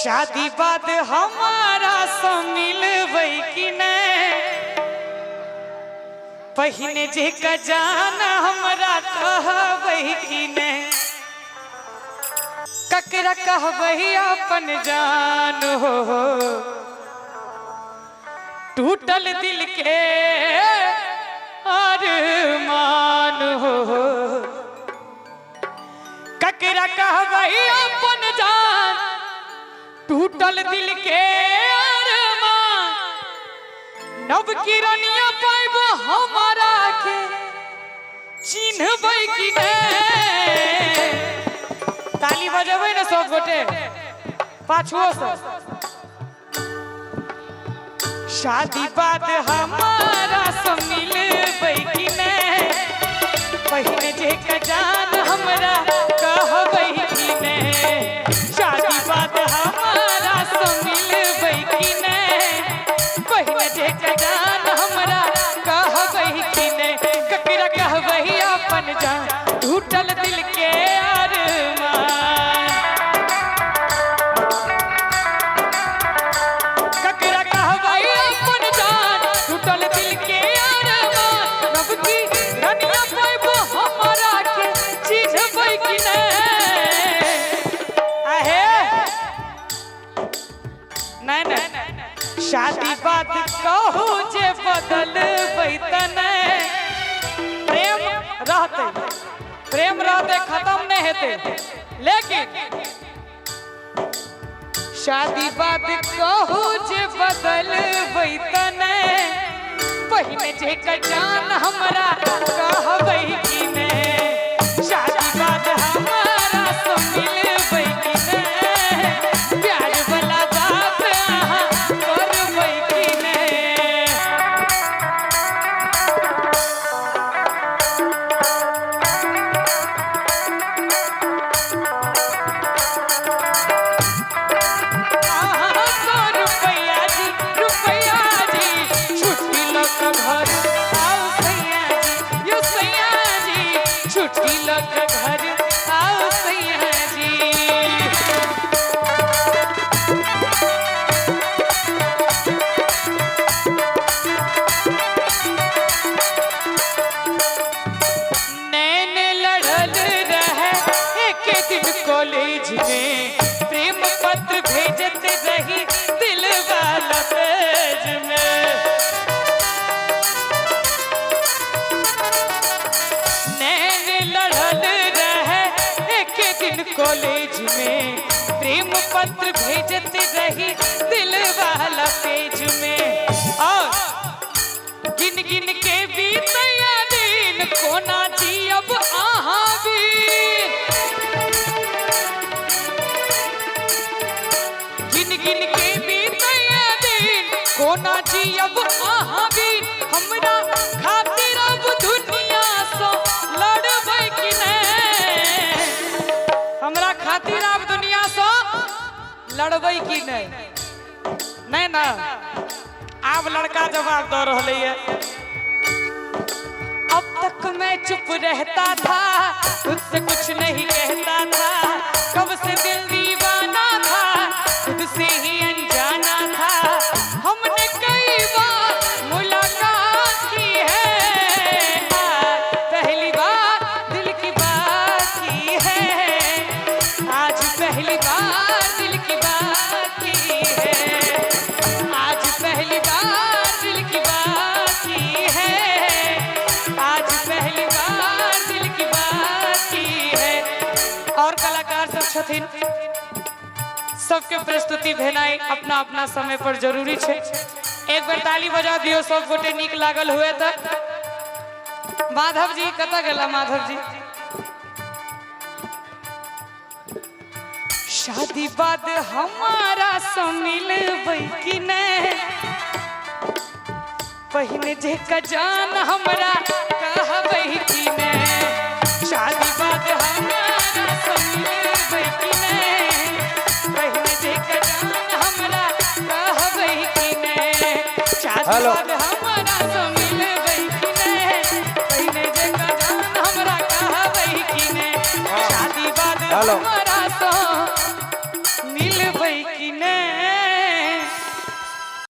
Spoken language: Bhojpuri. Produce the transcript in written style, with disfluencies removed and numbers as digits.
शादी बाद हमारा सो मिलबै कि नहीं पहिने जे का जान हमरा कहबै कि नहीं ककरा कहबै अपन जान हो टूटल दिल के अरमान हो ककरा कहबै अपन जान टूटल दिल के अरमान नव किरनिया पाइबो हमारा के चिन्हबै कि नहीं ताली बजेबै न सब गोटे पाछुओ से शादी बाद हमारा से मिलबै कि नहीं पहिने जे का जान हमरा कहबै कि नहीं शादी बाद हमारा से मिलबै कि नहीं पहिने जे का जान हमरा कहबै कि नहीं ककरा कहबै अपन जान टूटल दिल के अरमान ककरा कहबै अपन जान टूटल दिल के अरमान नब की रनिया पाइबो हमरा के चिन्हबै कि नहीं आहे नहीं शादी बात कहू जे बदलबै त नहीं प्रेम रहते प्रेम रहते खत्म नहीं हेते लेकिन शादी बात कहू जे बदलबै त नहीं पहिने जे का जान हमरा कहबै कि नहीं शादी बात हमारा से मिलबै कि नहीं प्यार वाला बात अहाँ करबै कि नहीं कॉलेज में प्रेम पत्र भेजत रही दिल वाला पेज में नैन लड़ल रहे एक दिन कॉलेज में प्रेम पत्र भेजत रही दिल वाला पेज में और गिन गिन के बीतया दिन कोना जियब आहा गिन के बीतया दिन कोना जियब आहा भी हमरा खातिर अब दुनिया से लड़बै कि नहीं हमरा खातिर अब दुनिया से लड़बै कि नहीं ना अब लड़का जवाब दे रहले है अब तक मैं चुप रहता था तुझसे कुछ नहीं कहता था कब से दिल दीवाना था तुझसे ही अनजाना था हमने कई बार मुलाकात की है पहली बार दिल की बात की है आज पहली बार दिल की बात की है आज पहली बार दिल की बात की है आज पहली बार दिल की बात की है और कलाकार सब छथिन सबके प्रस्तुति भेनाई अपना अपना समय पर जरूरी है एक बार ताली बजा दियो सब गोटे नीक लागल हुए तो माधव जी कता गेला माधव जी शादी बाद हमारा से मिलबै कि नहीं पहिने जे का जान हमरा कहबै कि नहीं शादी बाद हमारा से मिलबै कि नहीं पहिने जे का जान हमरा कहबै कि नहीं शादी बाद हमारा से मिलबै कि नहीं पहिने जे का जान हमरा कहबै कि नहीं शादी बाद हमारा से